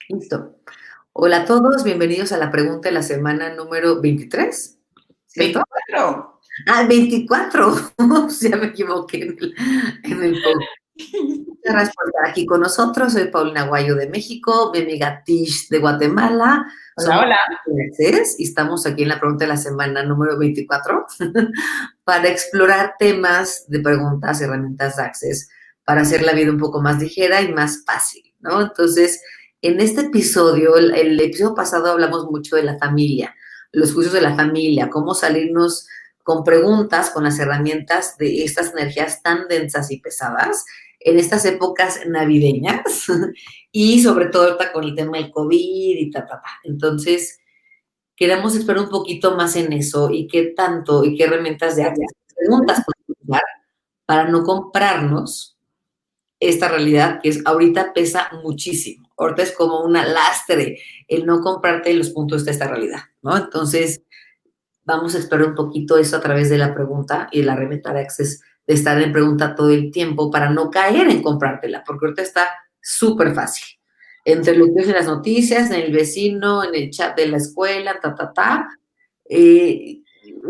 Listo. Hola a todos, bienvenidos a la pregunta de la semana número 23, ¿cierto? 24. 24. Ya me equivoqué en el post. Muchas gracias por estar aquí con nosotros. Soy Paulina Guayo de México, mi amiga Tish de Guatemala. Hola, Somos hola. influencers y estamos aquí en la pregunta de la semana número 24 para explorar temas de preguntas y herramientas de Access para hacer la vida un poco más ligera y más fácil, ¿no? Entonces, en este episodio, el episodio pasado hablamos mucho de la familia, los juicios de la familia, cómo salirnos con preguntas, con las herramientas de estas energías tan densas y pesadas en estas épocas navideñas y sobre todo ahorita con el tema del COVID y ta. Entonces, queremos explorar un poquito más en eso y qué tanto y qué herramientas de Access, preguntas podemos usar para no comprarnos esta realidad que es ahorita pesa muchísimo. Ahorita es como una lastre el no comprarte los puntos de esta realidad, ¿no? Entonces, vamos a explorar un poquito eso a través de la pregunta y la herramienta de Access de estar en pregunta todo el tiempo para no caer en comprártela, porque ahorita está súper fácil. Entre lo que es en las noticias, en el vecino, en el chat de la escuela, la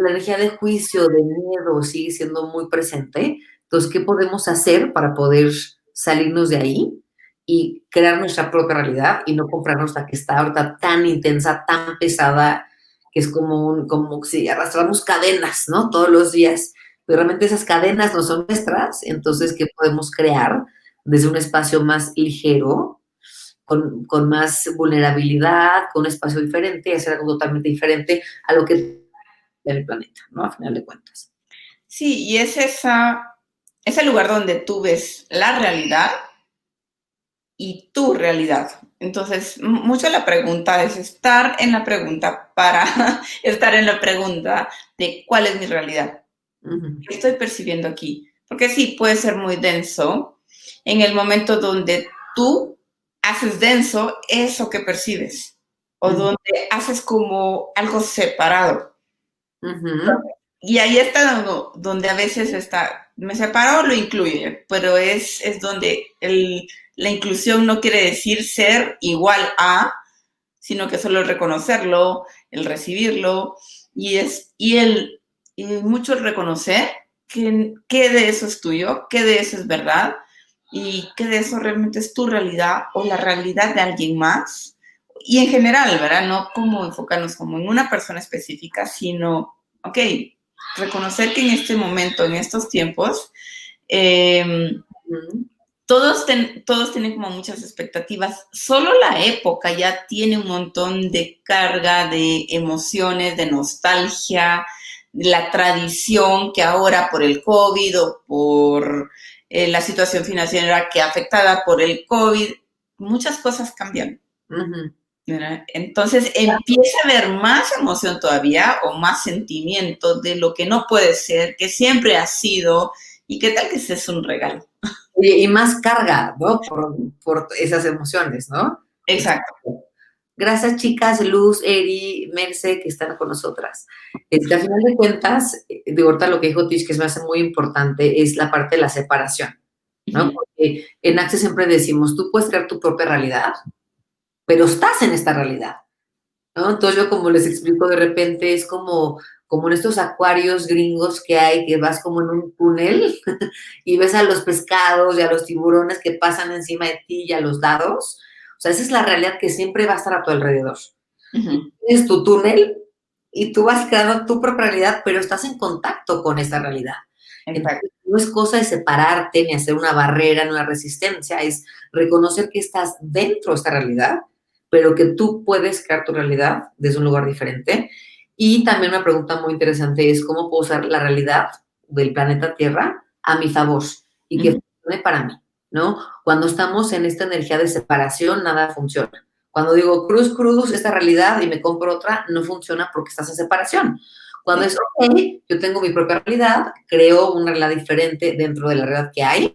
energía de juicio, de miedo sigue siendo muy presente. Entonces, ¿qué podemos hacer para poder salirnos de ahí y crear nuestra propia realidad y no comprarnos la que está ahorita tan intensa, tan pesada, que es como si arrastramos cadenas, ¿no? Todos los días. Pero realmente esas cadenas no son nuestras, entonces, ¿qué podemos crear desde un espacio más ligero, con más vulnerabilidad, con un espacio diferente y hacer algo totalmente diferente a lo que en el planeta, ¿no? A final de cuentas. Sí, y es ese lugar donde tú ves la realidad y tu realidad. Entonces, mucho la pregunta es estar en la pregunta para estar en la pregunta de cuál es mi realidad. Uh-huh. ¿Qué estoy percibiendo aquí? Porque sí, puede ser muy denso en el momento donde tú haces denso eso que percibes o Uh-huh. donde haces como algo separado. Uh-huh. Y ahí está donde a veces está, me separo o lo incluye, pero es donde la inclusión no quiere decir ser igual a, sino que solo el reconocerlo, el recibirlo, y mucho el reconocer qué de eso es tuyo, qué de eso es verdad, y qué de eso realmente es tu realidad o la realidad de alguien más. Y en general, ¿verdad? No como enfocarnos como en una persona específica, sino, ok, reconocer que en este momento, en estos tiempos, eh, Uh-huh. todos tienen como muchas expectativas. Solo la época ya tiene un montón de carga, de emociones, de nostalgia, la tradición que ahora por el COVID o por la situación financiera que afectada por el COVID, muchas cosas cambian. Uh-huh. ¿Verdad? Entonces empieza a haber más emoción todavía o más sentimiento de lo que no puede ser, que siempre ha sido, y qué tal que ese es un regalo. Y más carga, ¿no? Por esas emociones, ¿no? Exacto. Exacto. Gracias, chicas, Luz, Eri, Merce, que están con nosotras. Al final de cuentas, de ahorita lo que dijo Tish, que me hace muy importante, es la parte de la separación, ¿no? Uh-huh. Porque en Access siempre decimos, tú puedes crear tu propia realidad, pero estás en esta realidad, ¿no? Entonces yo como les explico de repente, es como en estos acuarios gringos que hay, que vas como en un túnel y ves a los pescados y a los tiburones que pasan encima de ti y a los lados. O sea, esa es la realidad que siempre va a estar a tu alrededor. Uh-huh. Es tu túnel y tú vas creando tu propia realidad, pero estás en contacto con esa realidad. Exacto. Entonces, no es cosa de separarte ni hacer una barrera, ni una resistencia, es reconocer que estás dentro de esta realidad, pero que tú puedes crear tu realidad desde un lugar diferente. Y también una pregunta muy interesante es cómo puedo usar la realidad del planeta Tierra a mi favor y que Uh-huh. funcione para mí, ¿no? Cuando estamos en esta energía de separación, nada funciona. Cuando digo cruz, esta realidad y me compro otra, no funciona porque estás en separación. Cuando Sí. es, ok, yo tengo mi propia realidad, creo una realidad diferente dentro de la realidad que hay,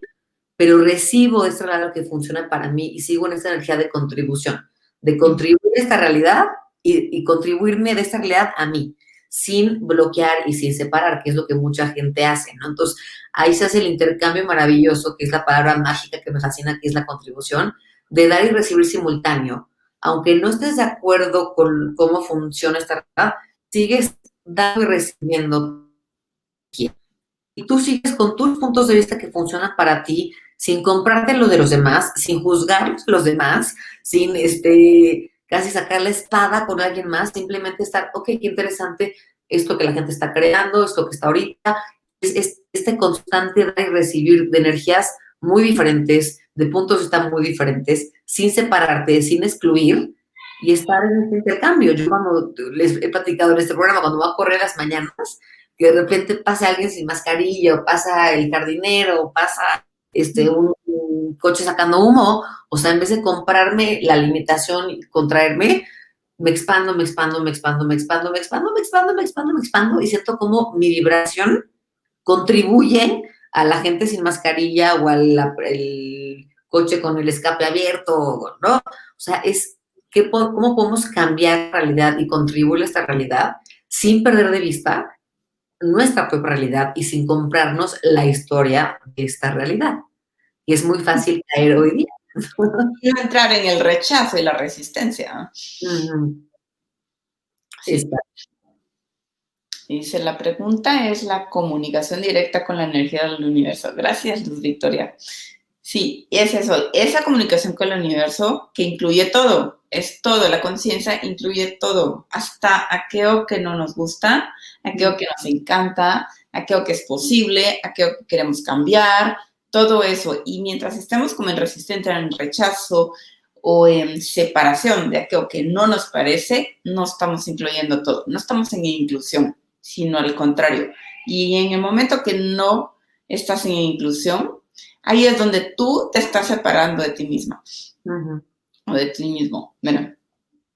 pero recibo esta realidad que funciona para mí y sigo en esta energía de contribución, de Uh-huh. contribuir a esta realidad y contribuirme de esta realidad a mí, sin bloquear y sin separar, que es lo que mucha gente hace, ¿no? Entonces, ahí se hace el intercambio maravilloso, que es la palabra mágica que me fascina, que es la contribución, de dar y recibir simultáneo, aunque no estés de acuerdo con cómo funciona esta realidad, sigues dando y recibiendo. Y tú sigues con tus puntos de vista que funcionan para ti, sin comprarte lo de los demás, sin juzgar los demás, sin casi sacar la espada con alguien más, simplemente estar, ok, qué interesante esto que la gente está creando, esto que está ahorita, es este constante dar y recibir de energías muy diferentes, de puntos de vista muy diferentes, sin separarte, sin excluir, y estar en este intercambio. Yo cuando les he platicado en este programa, cuando voy a correr las mañanas, que de repente pasa alguien sin mascarilla, o pasa el jardinero, o pasa un coche sacando humo, o sea, en vez de comprarme la limitación y contraerme, me expando, me expando, me expando, me expando, me expando, me expando, me expando, me expando, y siento como mi vibración contribuye a la gente sin mascarilla o al el coche con el escape abierto, ¿no? O sea, cómo podemos cambiar la realidad y contribuir a esta realidad sin perder de vista nuestra propia realidad y sin comprarnos la historia de esta realidad. Y es muy fácil caer hoy día. Y no entrar en el rechazo y la resistencia. Sí. Dice, la pregunta es la comunicación directa con la energía del universo. Gracias, Luz Victoria. Sí, es eso, esa comunicación con el universo que incluye todo, es todo, la conciencia incluye todo, hasta aquello que no nos gusta, aquello que nos encanta, aquello que es posible, aquello que queremos cambiar, todo eso. Y mientras estemos como en resistencia, en rechazo o en separación de aquello que no nos parece, no estamos incluyendo todo, no estamos en inclusión, sino al contrario. Y en el momento que no estás en inclusión, ahí es donde tú te estás separando de ti misma. O de ti mismo. Bueno.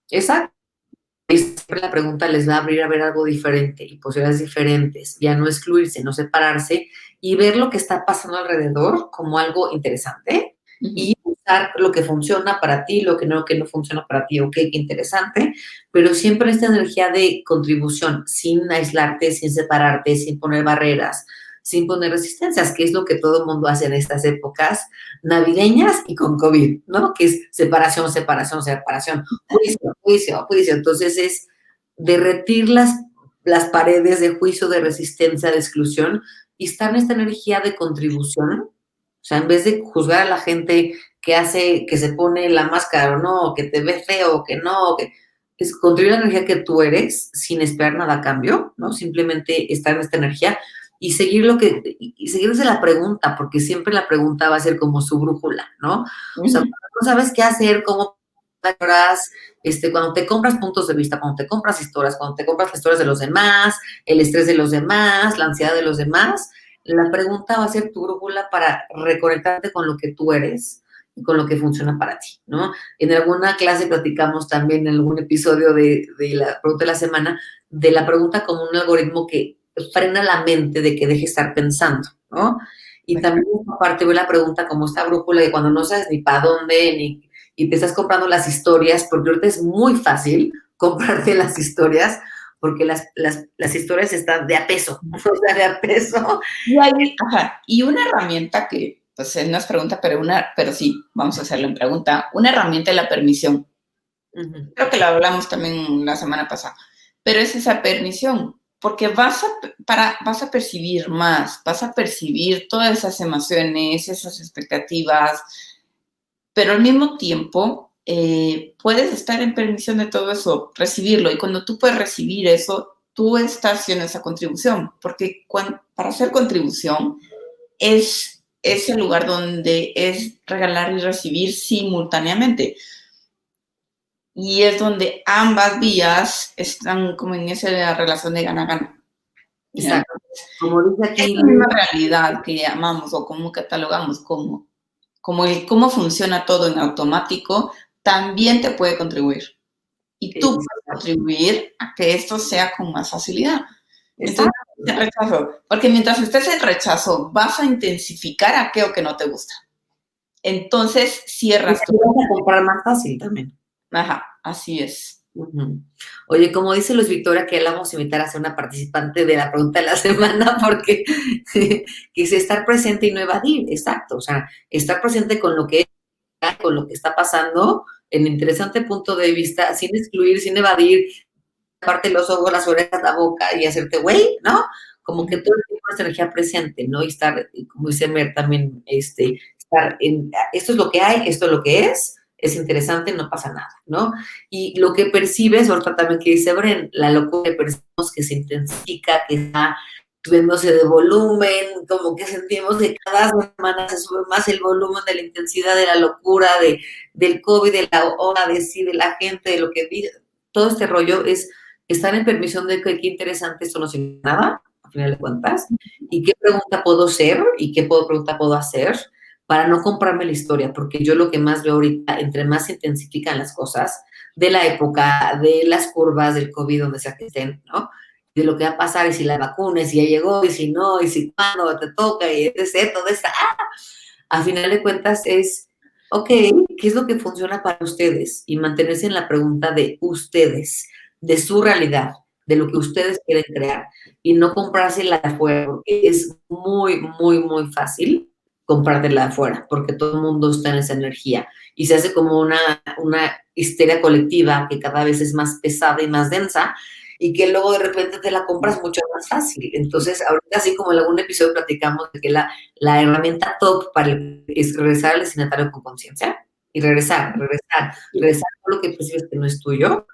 Exacto. Y siempre la pregunta les va a abrir a ver algo diferente y posibilidades diferentes, y a no excluirse, no separarse, y ver lo que está pasando alrededor como algo interesante, y usar lo que funciona para ti, lo que no funciona para ti, ok, qué interesante, pero siempre esta energía de contribución, sin aislarte, sin separarte, sin poner barreras, sin poner resistencias, que es lo que todo el mundo hace en estas épocas navideñas y con COVID, ¿no? Que es separación, separación, separación, juicio, juicio, juicio. Entonces es derretir las paredes de juicio, de resistencia, de exclusión, y estar en esta energía de contribución. O sea, en vez de juzgar a la gente que se pone la máscara o no, que te ve feo, que no, que es contribuir la energía que tú eres sin esperar nada a cambio, ¿no? Simplemente estar en esta energía y seguir y seguirse la pregunta, porque siempre la pregunta va a ser como su brújula, ¿no? O sea, no sabes qué hacer, cómo cuando te compras puntos de vista, cuando te compras historias, cuando te compras las historias de los demás, el estrés de los demás, la ansiedad de los demás, la pregunta va a ser tu brújula para reconectarte con lo que tú eres y con lo que funciona para ti, ¿no? En alguna clase platicamos también en algún episodio de la pregunta de la semana, de la pregunta como un algoritmo que frena la mente de que deje estar pensando, ¿no? Y también aparte veo la pregunta como esta brújula de cuando no sabes ni para dónde, y te estás comprando las historias, porque ahorita es muy fácil comprarte las historias, porque las historias están de a peso, o sea, de a peso. Y una herramienta que, pues no es pregunta, pero sí, vamos a hacerlo en pregunta, una herramienta es la permisión. Creo que la hablamos también la semana pasada, pero es esa permisión, porque vas a percibir más, vas a percibir todas esas emociones, esas expectativas, pero al mismo tiempo puedes estar en permisión de todo eso, recibirlo, y cuando tú puedes recibir eso, tú estás haciendo esa contribución, porque para hacer contribución es el lugar donde es regalar y recibir simultáneamente. Y es donde ambas vías están como en esa relación de gana-gana. Exacto. Como dice aquí, es una realidad que llamamos o como catalogamos como cómo funciona todo en automático, también te puede contribuir. Y tú puedes contribuir a que esto sea con más facilidad. Entonces, el rechazo, porque mientras estés en rechazo, vas a intensificar aquello que no te gusta. Entonces, cierras tu... Vas a comprar más fácil también. Ajá, así es. Oye, como dice Luz Victoria, que la vamos a invitar a ser una participante de la pregunta de la semana, porque quise estar presente y no evadir, exacto, o sea, estar presente con lo que está pasando, en interesante punto de vista, sin excluir, sin evadir, aparte los ojos, las orejas, la boca y hacerte güey, ¿no? Como que todo el tiempo esa energía presente, ¿no? Y estar, como dice Mer también, estar en, esto es lo que hay, esto es lo que es interesante, no pasa nada, ¿no? Y lo que percibes, ahorita también que dice Bren, la locura que percibimos que se intensifica, que está subiéndose de volumen, como que sentimos que cada semana se sube más el volumen de la intensidad de la locura, del COVID, de la hora de sí, de la gente, de lo que vive, todo este rollo es estar en permisión de que qué interesante, esto no significa nada, a final de cuentas, y qué pregunta puedo ser y qué pregunta puedo hacer para no comprarme la historia, porque yo lo que más veo ahorita, entre más se intensifican las cosas de la época, de las curvas del COVID, donde sea que estén, ¿no? De lo que va a pasar, y si la vacuna, y si ya llegó, y si no, y si cuándo te toca, y etc., todo esto, a final de cuentas es, ok, ¿qué es lo que funciona para ustedes? Y mantenerse en la pregunta de ustedes, de su realidad, de lo que ustedes quieren crear, y no comprarse la de afuera, porque es muy, muy, muy fácil comprártela de afuera, porque todo el mundo está en esa energía, y se hace como una histeria colectiva que cada vez es más pesada y más densa, y que luego de repente te la compras mucho más fácil. Entonces, ahorita, así como en algún episodio platicamos de que la herramienta top es regresar al destinatario con conciencia y regresar todo lo que percibes que no es tuyo.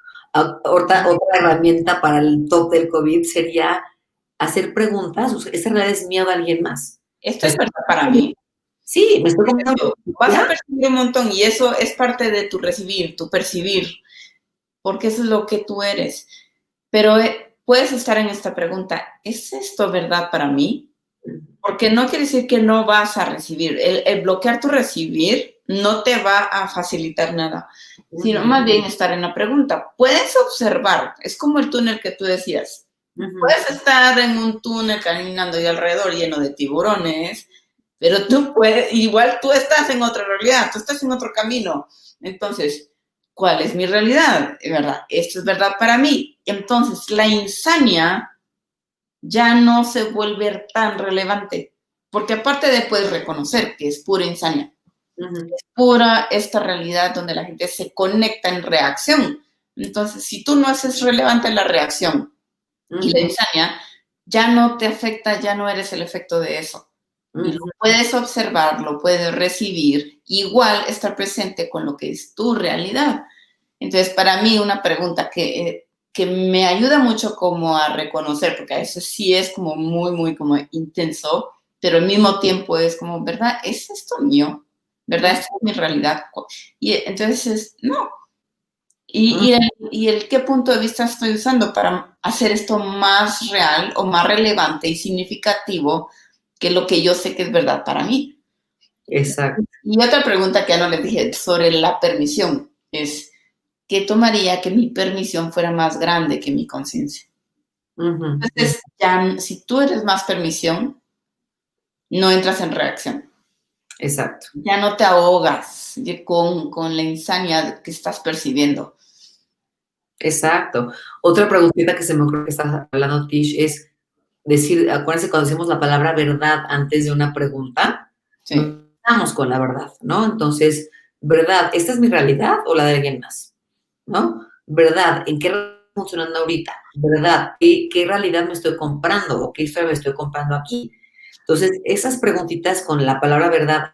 Otra herramienta para el top del COVID sería hacer preguntas. O sea, esa realidad es miedo a alguien más. Esto es verdad para mí. Sí, me estoy comiendo. Vas a percibir un montón y eso es parte de tu recibir, tu percibir, porque eso es lo que tú eres. Pero puedes estar en esta pregunta, ¿es esto verdad para mí? Porque no quiere decir que no vas a recibir. El bloquear tu recibir no te va a facilitar nada, sino más bien estar en la pregunta. Puedes observar, es como el túnel que tú decías. Puedes estar en un túnel caminando y alrededor lleno de tiburones, pero tú puedes, igual tú estás en otra realidad, tú estás en otro camino. Entonces, ¿cuál es mi realidad? ¿Verdad? Esto es verdad para mí. Entonces, la insania ya no se vuelve tan relevante, porque aparte de puedes reconocer que es pura insania, es pura esta realidad donde la gente se conecta en reacción. Entonces, si tú no haces relevante la reacción y la insania, ya no te afecta, ya no eres el efecto de eso. Y lo puedes observar, lo puedes recibir, igual estar presente con lo que es tu realidad. Entonces, para mí, una pregunta que me ayuda mucho como a reconocer, porque a veces sí es como muy, muy como intenso, pero al mismo tiempo es como, ¿verdad? ¿Es esto mío? ¿Verdad? ¿Esta es mi realidad? Y entonces, no. Y el qué punto de vista estoy usando para hacer esto más real o más relevante y significativo que lo que yo sé que es verdad para mí. Exacto. Y otra pregunta que ya no les dije sobre la permisión es, ¿qué tomaría que mi permisión fuera más grande que mi conciencia? Entonces, ya, si tú eres más permisión, no entras en reacción. Exacto. Ya no te ahogas con la insania que estás percibiendo. Exacto. Otra preguntita que se me ocurre que estás hablando, Tish, es decir, acuérdense cuando decimos la palabra verdad antes de una pregunta, Sí. Estamos con la verdad, ¿no? Entonces, ¿verdad? ¿Esta es mi realidad o la de alguien más? ¿No? ¿Verdad? ¿En qué realidad está funcionando ahorita? ¿Verdad? ¿Qué realidad me estoy comprando o qué historia me estoy comprando aquí? Entonces, esas preguntitas con la palabra verdad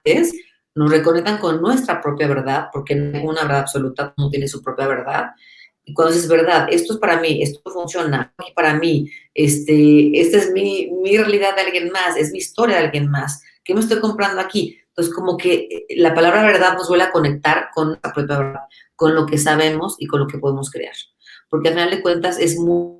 nos reconectan con nuestra propia verdad, porque no hay una verdad absoluta, no tiene su propia verdad. Y cuando dices verdad, esto es para mí, esto funciona para mí, esta es mi realidad de alguien más, es mi historia de alguien más, ¿qué me estoy comprando aquí? Entonces, como que la palabra verdad nos vuelve a conectar con nuestra propia verdad, con lo que sabemos y con lo que podemos crear. Porque al final de cuentas es muy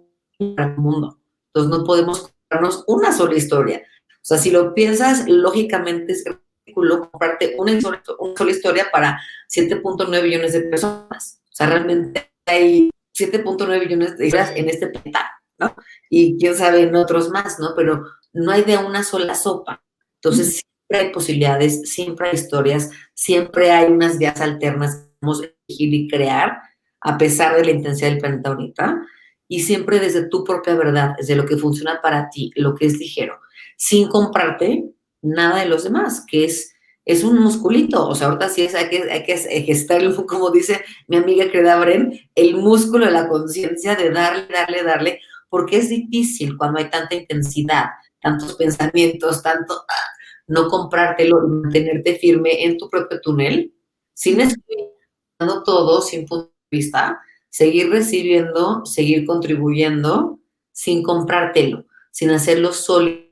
para el mundo. Entonces, no podemos comprarnos una sola historia. O sea, si lo piensas lógicamente, es ridículo comprarte una sola historia para 7.9 billones de personas. O sea, realmente hay 7.9 billones de historias en este planeta, ¿no? Y quién sabe en otros más, ¿no? Pero no hay de una sola sopa. Entonces, siempre hay posibilidades, siempre hay historias, siempre hay unas vías alternas que podemos elegir y crear, a pesar de la intensidad del planeta ahorita, y siempre desde tu propia verdad, desde lo que funciona para ti, lo que es ligero, sin comprarte nada de los demás, que es es un musculito, o sea, ahorita sí hay que ejercitarlo, como dice mi amiga querida Bren, el músculo de la conciencia de darle, darle, darle, porque es difícil cuando hay tanta intensidad, tantos pensamientos, tanto, no comprártelo, mantenerte firme en tu propio túnel, sin excluir todo, sin punto de vista, seguir recibiendo, seguir contribuyendo, sin comprártelo, sin hacerlo sólido,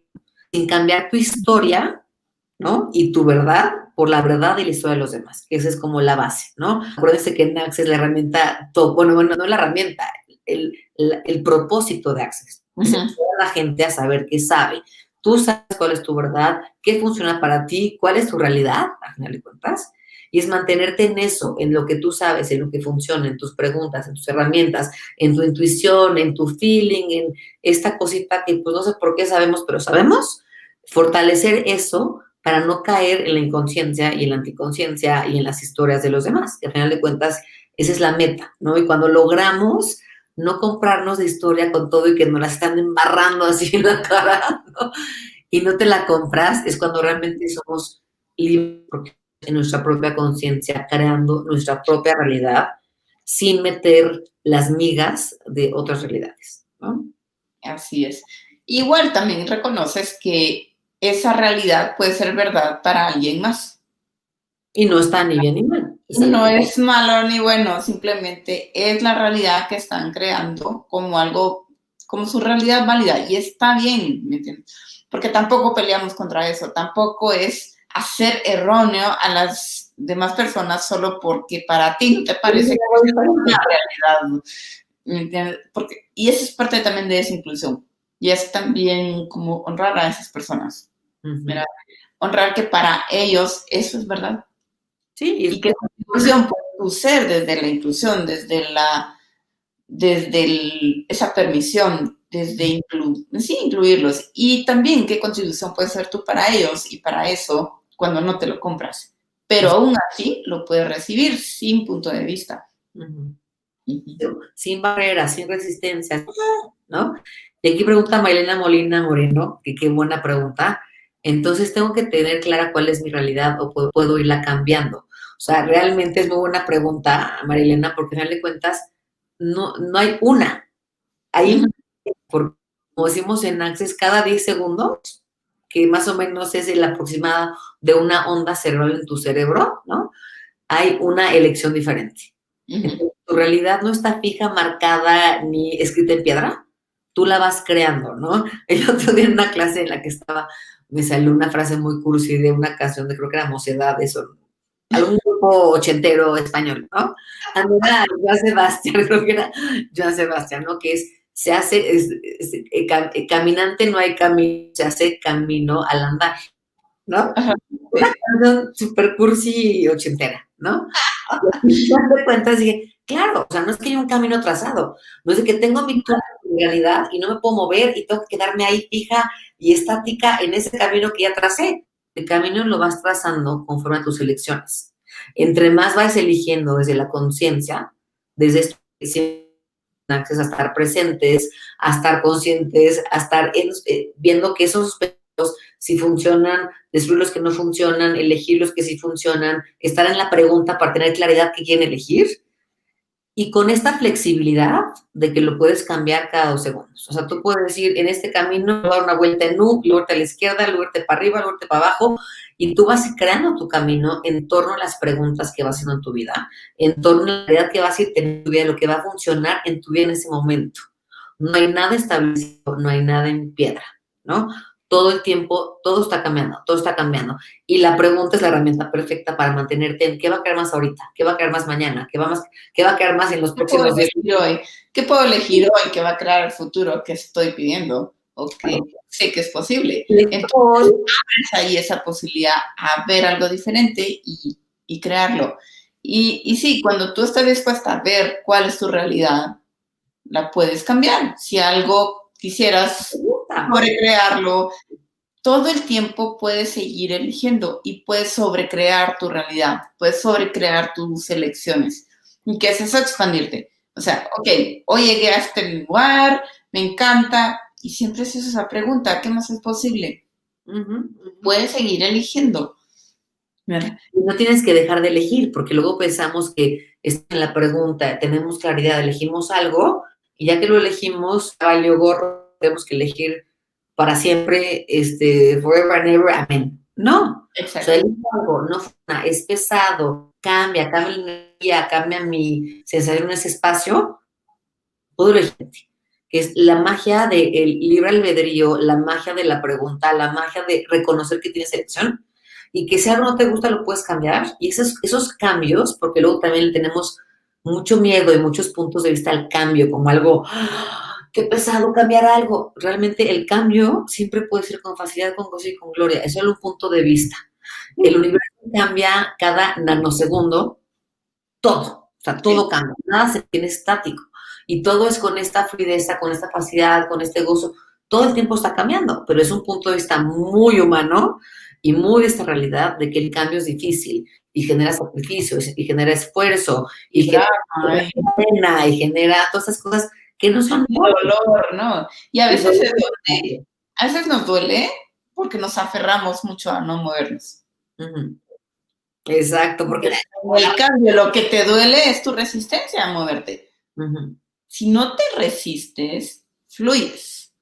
sin cambiar tu historia, ¿no? Y tu verdad por la verdad y la historia de los demás. Esa es como la base, ¿no? Acuérdense que en Access la herramienta, bueno, no la herramienta, el propósito de Access es ayudar a la gente a saber qué sabe. Tú sabes cuál es tu verdad, qué funciona para ti, cuál es tu realidad, a final de cuentas. Y es mantenerte en eso, en lo que tú sabes, en lo que funciona, en tus preguntas, en tus herramientas, en tu intuición, en tu feeling, en esta cosita que pues no sé por qué sabemos, pero sabemos. Fortalecer eso para no caer en la inconsciencia y en la anticonsciencia y en las historias de los demás, que al final de cuentas esa es la meta, ¿no? Y cuando logramos no comprarnos de historia con todo y que nos la están embarrando así en la cara, ¿no? Y no te la compras, es cuando realmente somos libres en nuestra propia conciencia, creando nuestra propia realidad sin meter las migas de otras realidades, ¿no? Así es. Igual también reconoces que esa realidad puede ser verdad para alguien más. Y no está ni bien ni mal. No es malo ni bueno, simplemente es la realidad que están creando como algo, como su realidad válida. Y está bien, ¿me entiendes? Porque tampoco peleamos contra eso, tampoco es hacer erróneo a las demás personas solo porque para ti no te parece que es una realidad, ¿me entiendes? Porque, y eso es parte también de esa inclusión. Y es también como honrar a esas personas. Mira, honrar que para ellos eso es verdad. Sí, Y que la inclusión puede tu ser desde la inclusión, esa permisión, desde incluirlos. Y también qué contribución puede ser tú para ellos y para eso cuando no te lo compras. Pero aún así lo puedes recibir sin punto de vista. Sin barreras, sin resistencia, ¿no? Y aquí pregunta Maylena Molina Moreno, que qué buena pregunta. Entonces, ¿tengo que tener clara cuál es mi realidad o puedo irla cambiando? O sea, realmente es muy buena pregunta, Marilena, porque al final de cuentas no hay una. Hay, porque, como decimos en Access, cada 10 segundos, que más o menos es el aproximado de una onda cerebral en tu cerebro, ¿no? Hay una elección diferente. Entonces, tu realidad no está fija, marcada ni escrita en piedra, tú la vas creando, ¿no? El otro día en una clase en la que estaba, me salió una frase muy cursi de una canción de creo que era Mocedades o algún grupo ochentero español, ¿no? Anda, Joan Sebastián, creo que era Joan Sebastián, ¿no? Que es, se hace, caminante no hay camino, se hace camino al andar, ¿no? Una canción super cursi ochentera, ¿no? Y de cuentas dije, claro, o sea, no es que haya un camino trazado, no es de que tengo mi realidad y no me puedo mover y tengo que quedarme ahí fija y estática en ese camino que ya tracé. El camino lo vas trazando conforme a tus elecciones. Entre más vas eligiendo desde la conciencia, desde esto acceso a estar presentes, a estar conscientes, a estar viendo que esos aspectos, si funcionan, destruir los que no funcionan, elegir los que sí funcionan, estar en la pregunta para tener claridad qué quieren elegir. Y con esta flexibilidad de que lo puedes cambiar cada 2 segundos. O sea, tú puedes decir, en este camino, dar una vuelta en U, luego a la izquierda, luego para arriba, luego para abajo, y tú vas creando tu camino en torno a las preguntas que vas haciendo en tu vida, en torno a la realidad que vas a ir teniendo en tu vida, lo que va a funcionar en tu vida en ese momento. No hay nada establecido, no hay nada en piedra, ¿no? Todo el tiempo, todo está cambiando, todo está cambiando. Y la pregunta es la herramienta perfecta para mantenerte en qué va a caer más ahorita, qué va a caer más mañana, qué va a caer más en los próximos días. ¿Qué puedo elegir hoy que va a crear el futuro que estoy pidiendo o que sé que es posible? Entonces, abres ahí esa posibilidad a ver algo diferente y crearlo. Y sí, cuando tú estás dispuesta a ver cuál es tu realidad, la puedes cambiar. Si algo quisieras sobrecrearlo, todo el tiempo puedes seguir eligiendo y puedes sobrecrear tu realidad, puedes sobrecrear tus elecciones. ¿Y qué es eso? Expandirte. O sea, ok, hoy llegué a este lugar, me encanta, y siempre es esa pregunta, ¿qué más es posible? Puedes seguir eligiendo. Y no tienes que dejar de elegir, porque luego pensamos que está en la pregunta, tenemos claridad, elegimos algo, y ya que lo elegimos, valió gorro, tenemos que elegir para siempre, forever and ever, amén. No, o sea, Exacto. elijo algo, no funciona, es pesado, cambia la energía, cambia mi sensación en ese espacio, puedo elegir, que es la magia del libre albedrío, la magia de la pregunta, la magia de reconocer que tienes elección y que si algo no te gusta lo puedes cambiar. Y esos cambios, porque luego también le tenemos mucho miedo y muchos puntos de vista al cambio, como algo, ¡ah! Qué pesado cambiar algo. Realmente el cambio siempre puede ser con facilidad, con gozo y con gloria. Es solo un punto de vista. El universo cambia cada nanosegundo, todo, o sea, Sí. todo cambia, nada se tiene estático. Y todo es con esta fluidez, con esta facilidad, con este gozo. Todo el tiempo está cambiando, pero es un punto de vista muy humano y muy de esta realidad de que el cambio es difícil y genera sacrificios y genera esfuerzo y genera Ay, pena y genera todas esas cosas que no son dolor, ¿no? Y a y veces es donde, dolor. a veces nos duele porque nos aferramos mucho a no movernos. Ujú. Exacto, porque El cambio, lo que te duele es tu resistencia a moverte. ujú. Si no te resistes, fluyes.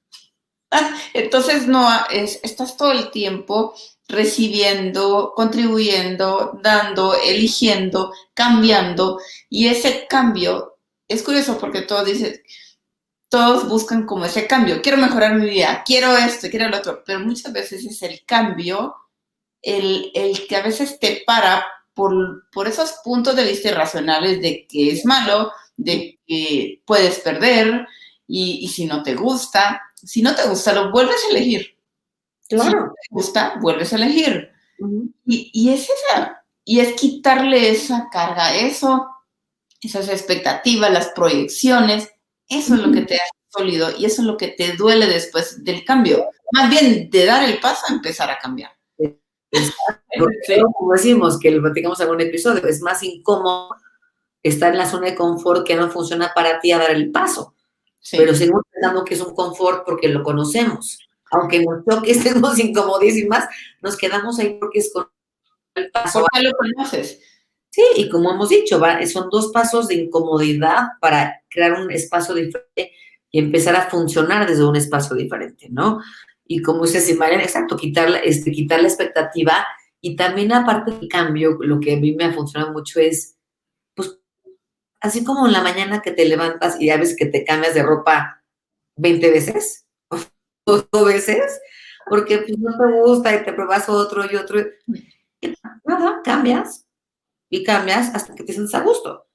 Entonces no estás todo el tiempo recibiendo, contribuyendo, dando, eligiendo, cambiando. Y ese cambio es curioso porque todos buscan como ese cambio. Quiero mejorar mi vida, quiero esto, quiero lo otro. Pero muchas veces es el cambio el que a veces te para por esos puntos de vista irracionales de que es malo, de que puedes perder y si no te gusta, lo vuelves a elegir. Si no Claro. te gusta, vuelves a elegir. Ujú. Y es quitarle esa carga, esas expectativas, las proyecciones, eso es lo que te hace sólido y eso es lo que te duele después del cambio. Más bien de dar el paso a empezar a cambiar. Exacto, porque Sí. como decimos, que lo platicamos en algún episodio, es más incómodo estar en la zona de confort que no funciona para ti a dar el paso, pero Sí. seguimos pensando que es un confort porque lo conocemos. Aunque nos toque, estemos incomodísimas, nos quedamos ahí porque es con el paso. Porque lo conoces. Sí, y como hemos dicho, son 2 pasos de incomodidad para crear un espacio diferente y empezar a funcionar desde un espacio diferente, ¿no? Y como dice Mariana, exacto, quitar la expectativa y también aparte del cambio, lo que a mí me ha funcionado mucho es, pues, así como en la mañana que te levantas y ya ves que te cambias de ropa 20 veces, o 2 veces, porque, pues, no te gusta y te pruebas otro y otro, y nada, cambias y cambias hasta que te sientes a gusto.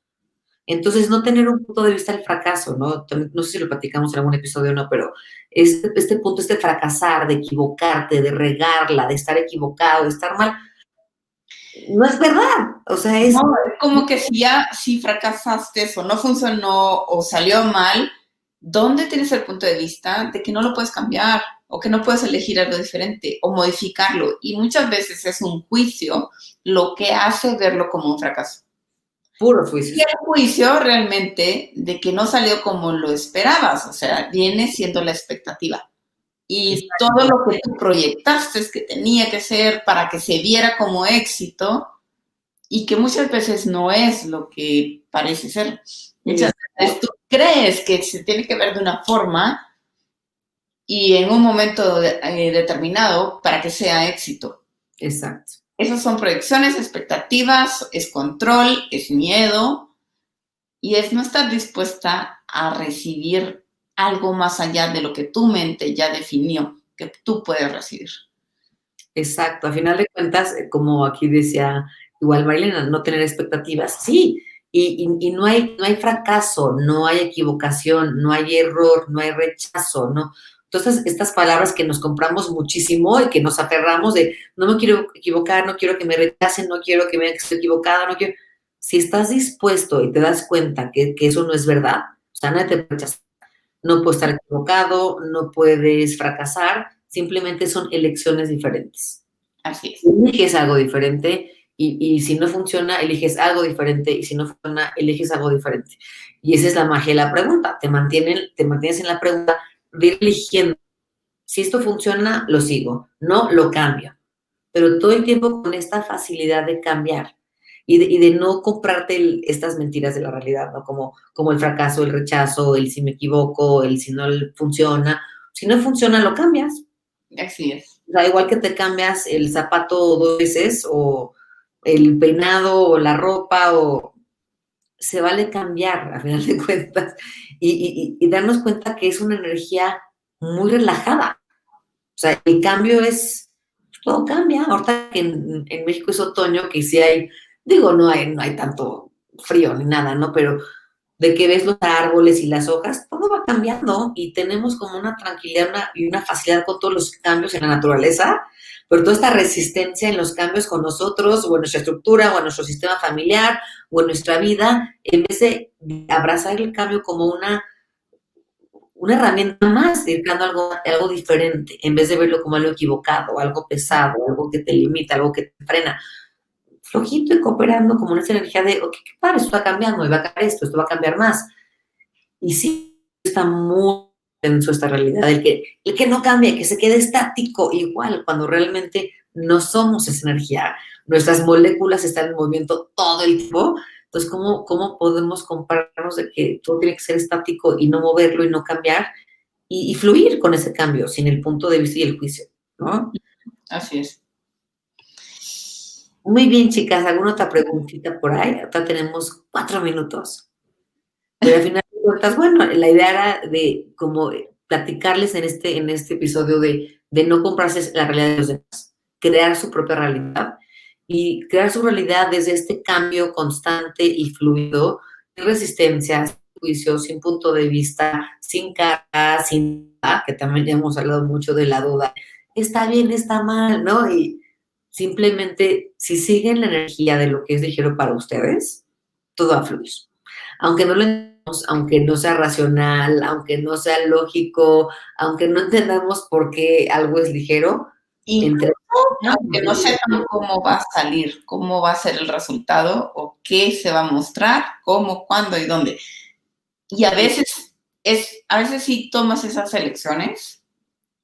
Entonces, no tener un punto de vista del fracaso, ¿no? No sé si lo platicamos en algún episodio o no, pero este punto, este fracasar, de equivocarte, de regarla, de estar equivocado, de estar mal, no es verdad. O sea, es... No, es como que si fracasaste o no funcionó o salió mal, ¿dónde tienes el punto de vista de que no lo puedes cambiar o que no puedes elegir algo diferente o modificarlo? Y muchas veces es un juicio lo que hace verlo como un fracaso. Puro Y juicio. el juicio realmente de que no salió como lo esperabas, o sea, viene siendo la expectativa. Y todo lo que tú proyectaste es que tenía que ser para que se viera como éxito y que muchas veces no es lo que parece ser. Muchas veces tú crees que se tiene que ver de una forma y en un momento determinado para que sea éxito. Exacto. Esas son proyecciones, expectativas, es control, es miedo y es no estar dispuesta a recibir algo más allá de lo que tu mente ya definió que tú puedes recibir. Exacto. A final de cuentas, como aquí decía igual Marilena, no tener expectativas. Sí, y no hay fracaso, no hay equivocación, no hay error, no hay rechazo, ¿no? Entonces, estas palabras que nos compramos muchísimo y que nos aferramos de no me quiero equivocar, no quiero que me rechacen, no quiero que me vean que estoy equivocada, no quiero. Si estás dispuesto y te das cuenta que eso no es verdad, o sea, nadie te rechaza, no puedes estar equivocado, no puedes fracasar, simplemente son elecciones diferentes. Así es. Eliges algo diferente y si no funciona, eliges algo diferente y si no funciona, eliges algo diferente. Y esa es la magia de la pregunta. Te mantienes en la pregunta de ir eligiendo. Si esto funciona, lo sigo. No, lo cambio. pero todo el tiempo con esta facilidad de cambiar y de no comprarte estas mentiras de la realidad, ¿no? Como el fracaso, el rechazo, el si me equivoco, el si no funciona. Si no funciona, lo cambias. Así es. O sea, igual que te cambias el zapato 2 veces o el peinado o la ropa o se vale cambiar a final de cuentas y darnos cuenta que es una energía muy relajada. O sea, el cambio es, todo cambia. Ahorita que en México es otoño, que sí hay, digo, no hay tanto frío ni nada, ¿no? Pero de que ves los árboles y las hojas, todo va cambiando y tenemos como una tranquilidad y una facilidad con todos los cambios en la naturaleza, pero toda esta resistencia en los cambios con nosotros o en nuestra estructura o en nuestro sistema familiar o en nuestra vida, en vez de abrazar el cambio como una herramienta más, de ir creando algo diferente, en vez de verlo como algo equivocado, algo pesado, algo que te limita, algo que te frena. Flojito y cooperando como en esa energía de, ok, qué padre, esto va cambiando, y va a cambiar esto va a cambiar más. Y sí, está muy denso esta realidad, el que no cambia, que se quede estático, igual, cuando realmente no somos esa energía. Nuestras moléculas están en movimiento todo el tiempo. Entonces, ¿cómo podemos compararnos de que todo tiene que ser estático y no moverlo y no cambiar? Y fluir con ese cambio, sin el punto de vista y el juicio, ¿no? Así es. Muy bien, chicas, ¿alguna otra preguntita por ahí? Acá tenemos 4 minutos. Pero al final de cuentas, bueno, la idea era de como platicarles en este episodio de no comprarse la realidad de los demás, crear su propia realidad y crear su realidad desde este cambio constante y fluido, sin resistencias, sin juicios, sin punto de vista, sin cara, sin duda, que también ya hemos hablado mucho de la duda, está bien, está mal, ¿no? Y simplemente, si siguen la energía de lo que es ligero para ustedes, todo va a fluir. Aunque no lo entendamos, aunque no sea racional, aunque no sea lógico, aunque no entendamos por qué algo es ligero, Incluso, entre aunque no sepan cómo va a salir, cómo va a ser el resultado o qué se va a mostrar, cómo, cuándo y dónde. Y a veces sí tomas esas elecciones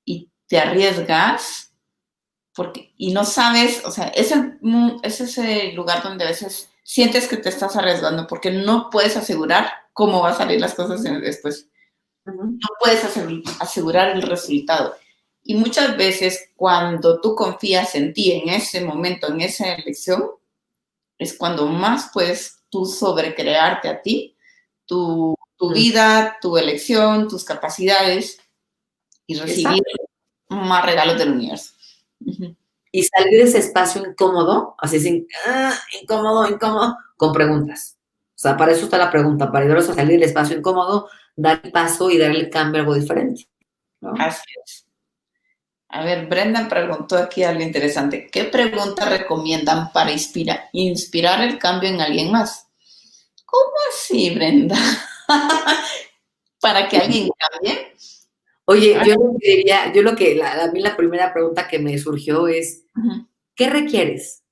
y te arriesgas y no sabes, o sea, es ese lugar donde a veces sientes que te estás arriesgando porque no puedes asegurar cómo van a salir las cosas después. No puedes asegurar el resultado. Y muchas veces cuando tú confías en ti, en ese momento, en esa elección, es cuando más puedes tú sobrecrearte a ti, tu vida, tu elección, tus capacidades y recibir más regalos del universo. Y salir de ese espacio incómodo, así sin, incómodo, con preguntas. O sea, para eso está la pregunta, para ayudarlos a salir del espacio incómodo, dar el paso y darle el cambio a algo diferente, ¿no? Así es. A ver, Brenda preguntó aquí algo interesante. ¿Qué pregunta recomiendan para inspirar el cambio en alguien más? ¿Cómo así, Brenda? ¿Para que alguien cambie? Oye, a mí la primera pregunta que me surgió es, ¿qué requieres?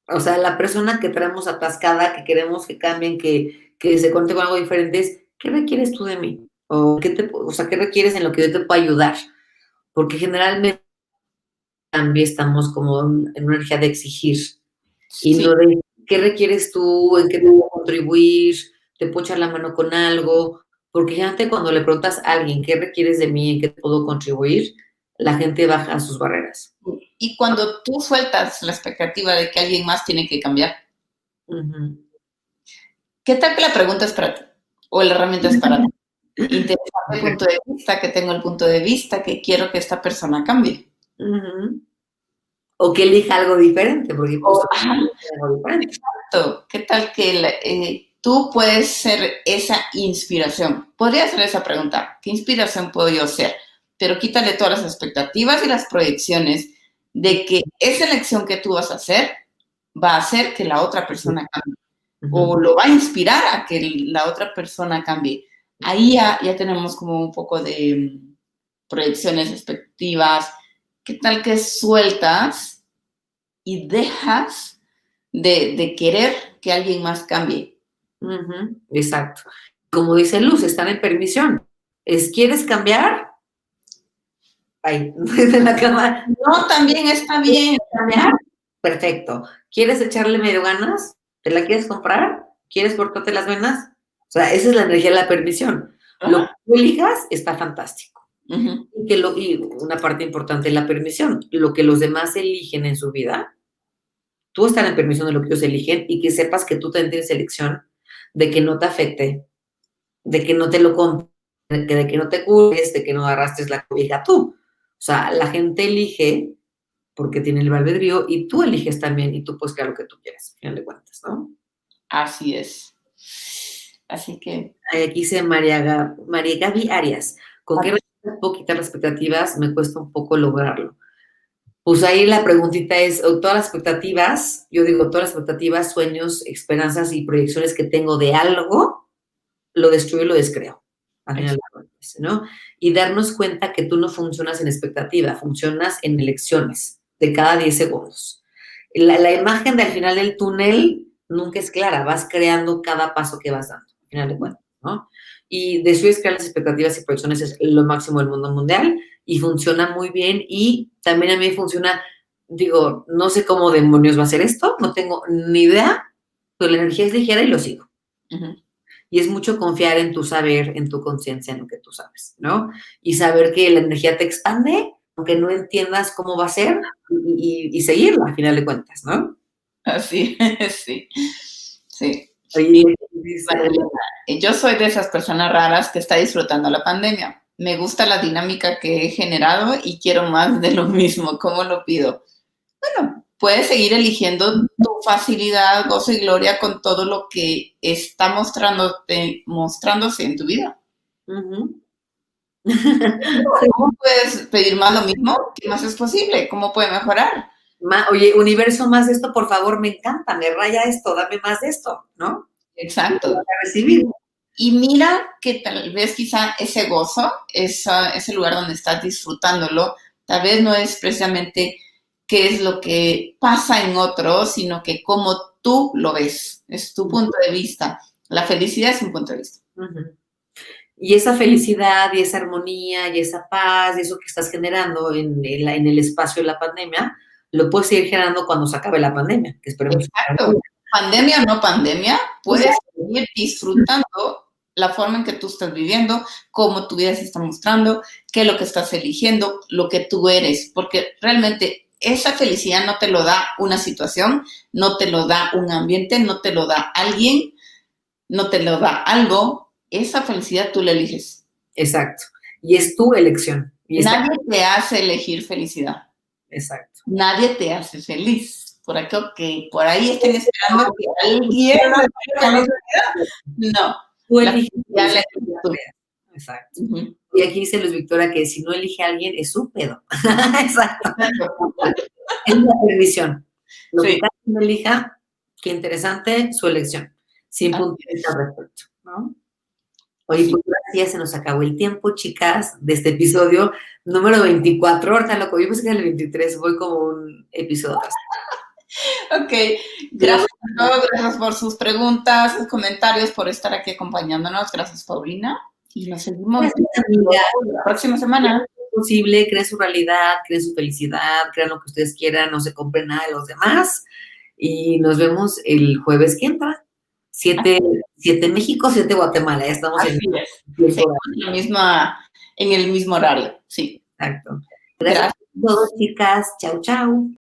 O sea, la persona que traemos atascada, que queremos que cambien, que se conecte con algo diferente, es, ¿qué requieres tú de mí? ¿Qué requieres en lo que yo te puedo ayudar? Porque generalmente también estamos como en una energía de exigir y Sí. no de qué requieres tú, en qué te puedo contribuir, te puedo echar la mano con algo, porque generalmente cuando le preguntas a alguien qué requieres de mí, en qué te puedo contribuir, la gente baja sus barreras. Y cuando tú sueltas la expectativa de que alguien más tiene que cambiar, ¿qué tal que la pregunta es para ti? O la herramienta es para ti. Interesante punto de vista, que tengo el punto de vista, que quiero que esta persona cambie. O que elija algo diferente, porque algo diferente. Exacto. ¿Qué tal que tú puedes ser esa inspiración? Podría hacer esa pregunta. ¿Qué inspiración puedo yo ser? Pero quítale todas las expectativas y las proyecciones de que esa elección que tú vas a hacer va a hacer que la otra persona cambie. O lo va a inspirar a que la otra persona cambie. Ahí ya tenemos como un poco de proyecciones, expectativas. ¿Qué tal que sueltas y dejas de querer que alguien más cambie? Exacto. Como dice Luz, están en permisión. ¿Quieres cambiar? Ahí, en la cama. No, también está bien. ¿Cambiar? Perfecto. ¿Quieres echarle medio ganas? ¿Te la quieres comprar? ¿Quieres cortarte las venas? O sea, esa es la energía de la permisión. Lo que Ajá. tú elijas está fantástico. Ujú. Y una parte importante es la permisión. Lo que los demás eligen en su vida, tú estar en permisión de lo que ellos eligen y que sepas que tú también tienes elección de que no te afecte, de que no te lo compres, de que no te cures, de que no arrastres la cobija tú. O sea, la gente elige porque tiene el albedrío y tú eliges también y tú puedes crear lo que tú quieras, al final de cuentas, ¿no? Así es. Así que, Aquí dice María Gaby Arias, ¿con qué respuesta puedo quitar las expectativas? Me cuesta un poco lograrlo. Pues ahí la preguntita es, todas las expectativas, yo digo, todas las expectativas, sueños, esperanzas y proyecciones que tengo de algo, lo destruyo y lo descreo, al final de cuentas, ¿no? Y darnos cuenta que tú no funcionas en expectativa, funcionas en elecciones de cada 10 segundos. La imagen del final del túnel nunca es clara, vas creando cada paso que vas dando, al final de cuentas, ¿no? Y destruyes crear las expectativas y proyecciones es lo máximo del mundo mundial y funciona muy bien y también a mí funciona, digo, no sé cómo demonios va a ser esto, no tengo ni idea, pero la energía es ligera y lo sigo. uh-huh. Y es mucho confiar en tu saber, en tu conciencia, en lo que tú sabes, ¿no? Y saber que la energía te expande, aunque no entiendas cómo va a ser, y seguirla, a final de cuentas, ¿no? Así es, sí. Sí. Oye, dice, Yo soy de esas personas raras que está disfrutando la pandemia. Me gusta la dinámica que he generado y quiero más de lo mismo. ¿Cómo lo pido? Bueno, puedes seguir eligiendo tu facilidad, gozo y gloria con todo lo que está mostrándose en tu vida. uh-huh. ¿Cómo puedes pedir más lo mismo? ¿Qué más es posible? ¿Cómo puede mejorar? Oye, universo, más de esto, por favor, me encanta, me raya esto, dame más de esto, ¿no? Exacto. Para recibir. Y mira que tal vez quizá ese gozo, ese lugar donde estás disfrutándolo, tal vez no es precisamente qué es lo que pasa en otros, sino que cómo tú lo ves, es tu punto de vista. La felicidad es un punto de vista. Uh-huh. Y esa felicidad y esa armonía y esa paz y eso que estás generando en el espacio de la pandemia, lo puedes seguir generando cuando se acabe la pandemia, que esperemos. Exacto. Pandemia o no pandemia, puedes seguir disfrutando la forma en que tú estás viviendo, cómo tu vida se está mostrando, qué es lo que estás eligiendo, lo que tú eres, porque realmente esa felicidad no te lo da una situación, no te lo da un ambiente, no te lo da alguien, no te lo da algo, esa felicidad tú la eliges. Exacto. Y es tu elección. Y Nadie te hace elegir felicidad. Exacto. Nadie te hace feliz. Por ahí estén esperando que alguien no. Tú eliges. Tú. Exacto. Uh-huh. Y aquí dice Luis Victoria que si no elige a alguien es su pedo. Exacto. Es la permisión. Lo que cada uno elija, qué interesante, su elección. Sin punto de vista al respecto, ¿no? Oye, pues gracias, se nos acabó el tiempo, chicas, de este episodio número 24. Ahorita loco, yo pensé que era el 23, voy como un episodio. Ok, gracias a todos, gracias por sus preguntas, sus comentarios, por estar aquí acompañándonos. Gracias, Paulina. Y nos seguimos la próxima semana. Es posible, creen su realidad, creen su felicidad, crean lo que ustedes quieran, no se compren nada de los demás. Y nos vemos el jueves que entra. 7 México, 7 Guatemala. Ya estamos en el mismo horario, sí. Exacto. Gracias a todos, chicas. Chau, chau.